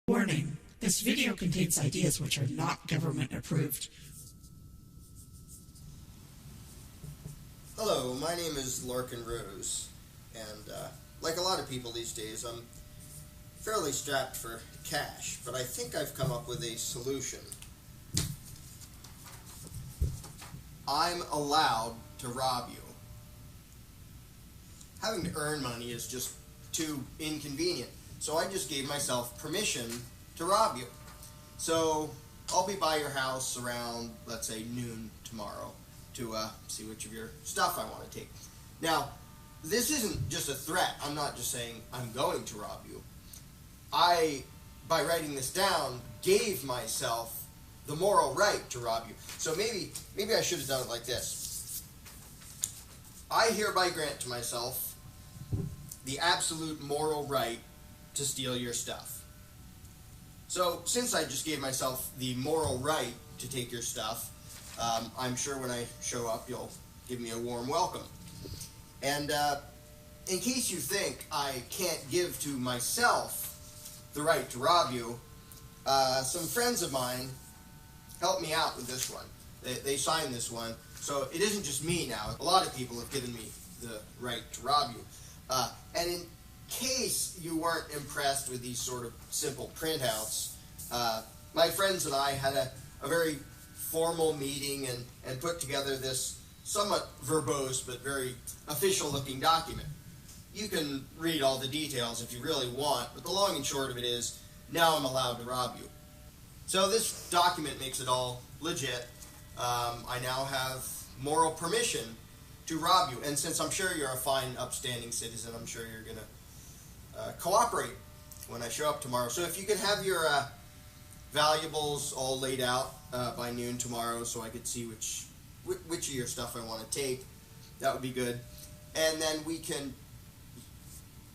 Warning, this video contains ideas which are not government approved. Hello, my name is Larken Rose, and like a lot of people these days, I'm fairly strapped for cash, but I think I've come up with a solution. I'm allowed to rob you. Having to earn money is just too inconvenient, so I just gave myself permission to rob you. So I'll be by your house around, let's say, noon tomorrow to see which of your stuff I want to take. Now, this isn't just a threat. I'm not just saying I'm going to rob you. I, by writing this down, gave myself the moral right to rob you. So maybe I should have done it like this. I hereby grant to myself the absolute moral right to steal your stuff. So since I just gave myself the moral right to take your stuff, I'm sure when I show up you'll give me a warm welcome. And in case you think I can't give to myself the right to rob you, some friends of mine helped me out with this one. They signed this one, so it isn't just me now. A lot of people have given me the right to rob you. And in case you weren't impressed with these sort of simple printouts, my friends and I had a very formal meeting and put together this somewhat verbose but very official-looking document. You can read all the details if you really want, but the long and short of it is, now I'm allowed to rob you. So this document makes it all legit. I now have moral permission to rob you, and since I'm sure you're a fine, upstanding citizen, I'm sure you're going to cooperate when I show up tomorrow. So if you could have your valuables all laid out by noon tomorrow so I could see which of your stuff I want to take, that would be good. And then we can...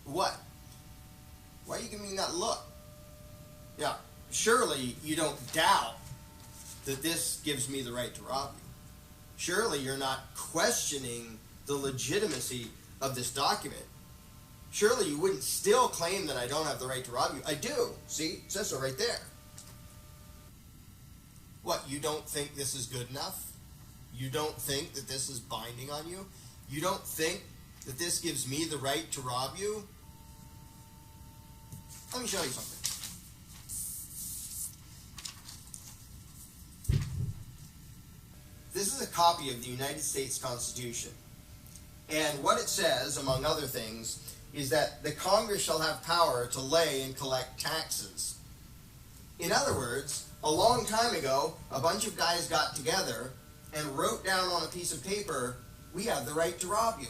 What? Why are you giving me that look? Yeah, surely you don't doubt that this gives me the right to rob you. Surely you're not questioning the legitimacy of this document. Surely you wouldn't still claim that I don't have the right to rob you. I do. See? It says so right there. What, you don't think this is good enough? You don't think that this is binding on you? You don't think that this gives me the right to rob you? Let me show you something. This is a copy of the United States Constitution. And what it says, among other things, is that the Congress shall have power to lay and collect taxes. In other words, a long time ago, a bunch of guys got together and wrote down on a piece of paper, we have the right to rob you.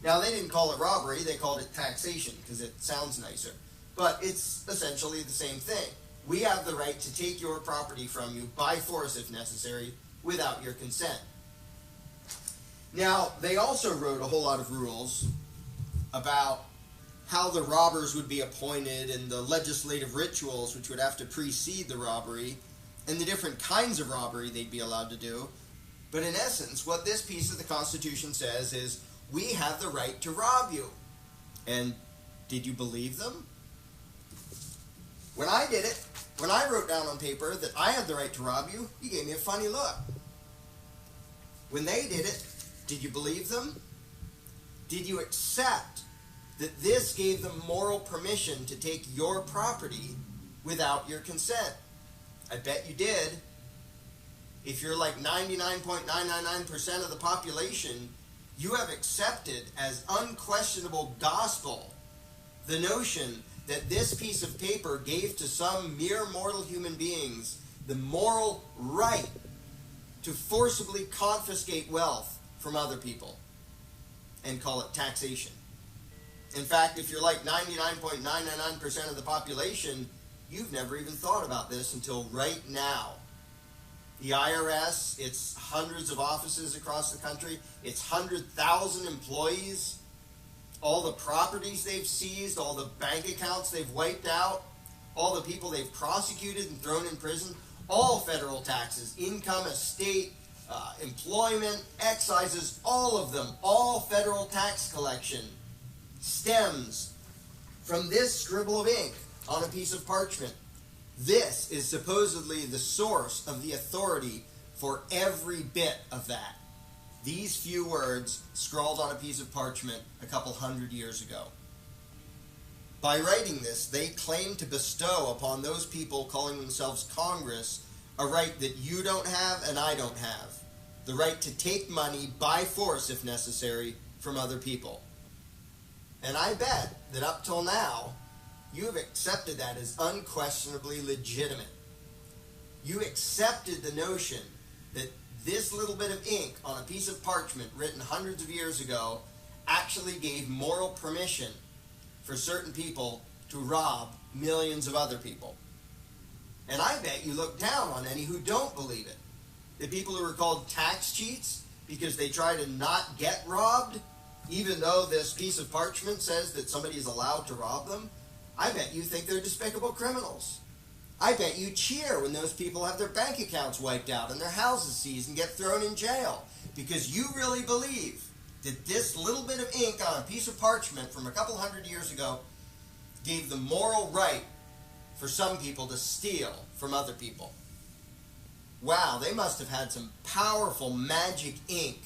Now, they didn't call it robbery, they called it taxation, because it sounds nicer. But it's essentially the same thing. We have the right to take your property from you by force, if necessary, without your consent. Now, they also wrote a whole lot of rules about how the robbers would be appointed and the legislative rituals which would have to precede the robbery and the different kinds of robbery they'd be allowed to do. But in essence, what this piece of the Constitution says is, we have the right to rob you. And did you believe them? When I did it, when I wrote down on paper that I had the right to rob you, you gave me a funny look. When they did it, did you believe them? Did you accept that this gave them moral permission to take your property without your consent? I bet you did. If you're like 99.999% of the population, you have accepted as unquestionable gospel the notion that this piece of paper gave to some mere mortal human beings the moral right to forcibly confiscate wealth from other people and call it taxation. In fact, if you're like 99.999% of the population, you've never even thought about this until right now. The IRS, it's hundreds of offices across the country, it's 100,000 employees, all the properties they've seized, all the bank accounts they've wiped out, all the people they've prosecuted and thrown in prison, all federal taxes, income, estate, employment, excises, all of them, all federal tax collection stems from this scribble of ink on a piece of parchment. This is supposedly the source of the authority for every bit of that. These few words scrawled on a piece of parchment a couple hundred years ago. By writing this, they claim to bestow upon those people calling themselves Congress a right that you don't have and I don't have. The right to take money by force, if necessary, from other people. And I bet that up till now, you have accepted that as unquestionably legitimate. You accepted the notion that this little bit of ink on a piece of parchment written hundreds of years ago actually gave moral permission for certain people to rob millions of other people. And I bet you look down on any who don't believe it. The people who are called tax cheats because they try to not get robbed, even though this piece of parchment says that somebody is allowed to rob them, I bet you think they're despicable criminals. I bet you cheer when those people have their bank accounts wiped out and their houses seized and get thrown in jail because you really believe that this little bit of ink on a piece of parchment from a couple hundred years ago gave the moral right for some people to steal from other people. Wow, they must have had some powerful magic ink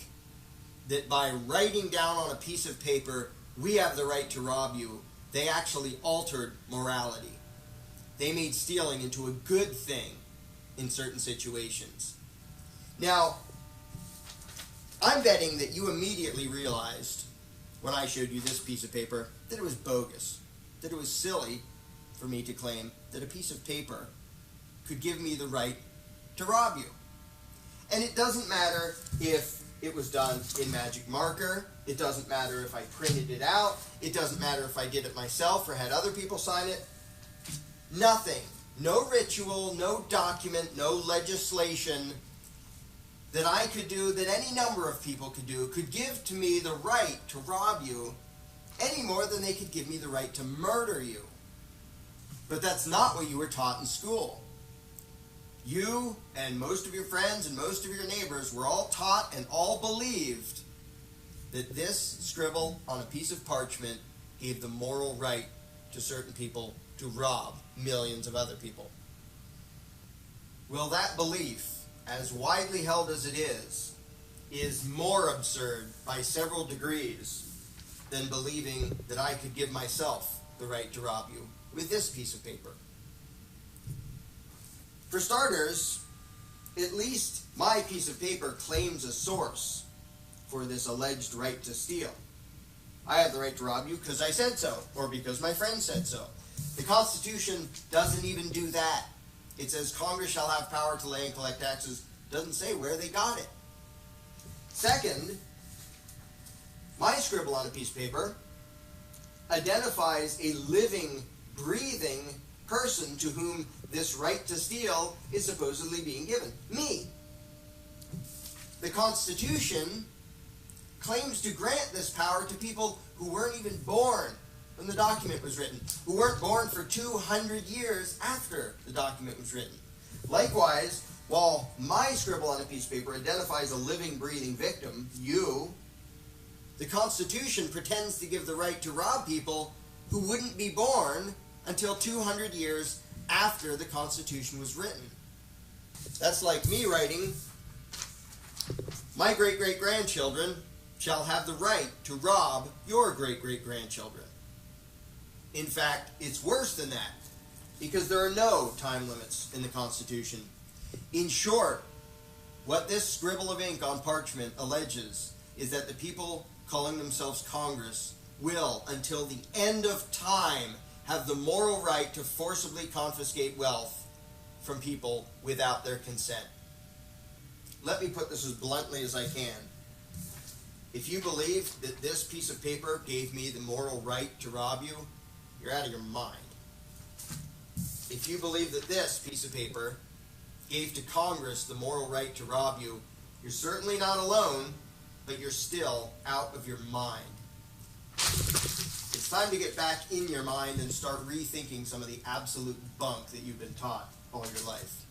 that by writing down on a piece of paper, we have the right to rob you, they actually altered morality. They made stealing into a good thing in certain situations. Now, I'm betting that you immediately realized when I showed you this piece of paper that it was bogus, that it was silly for me to claim that a piece of paper could give me the right to rob you. And it doesn't matter if it was done in magic marker, it doesn't matter if I printed it out, it doesn't matter if I did it myself or had other people sign it. Nothing, no ritual, no document, no legislation that I could do, that any number of people could do, could give to me the right to rob you any more than they could give me the right to murder you. But that's not what you were taught in school. You and most of your friends and most of your neighbors were all taught and all believed that this scribble on a piece of parchment gave the moral right to certain people to rob millions of other people. Well, that belief, as widely held as it is more absurd by several degrees than believing that I could give myself the right to rob you with this piece of paper. For starters, at least my piece of paper claims a source for this alleged right to steal. I have the right to rob you because I said so, or because my friend said so. The Constitution doesn't even do that. It says Congress shall have power to lay and collect taxes. Doesn't say where they got it. Second, my scribble on a piece of paper identifies a living, breathing person to whom this right to steal is supposedly being given. Me. The Constitution claims to grant this power to people who weren't even born when the document was written, who weren't born for 200 years after the document was written. Likewise, while my scribble on a piece of paper identifies a living, breathing victim, you, the Constitution pretends to give the right to rob people who wouldn't be born until 200 years after the Constitution was written. That's like me writing, my great-great-grandchildren shall have the right to rob your great-great-grandchildren. In fact, it's worse than that, because there are no time limits in the Constitution. In short, what this scribble of ink on parchment alleges is that the people calling themselves Congress will, until the end of time, have the moral right to forcibly confiscate wealth from people without their consent. Let me put this as bluntly as I can. If you believe that this piece of paper gave me the moral right to rob you, you're out of your mind. If you believe that this piece of paper gave to Congress the moral right to rob you, you're certainly not alone, but you're still out of your mind. It's time to get back in your mind and start rethinking some of the absolute bunk that you've been taught all your life.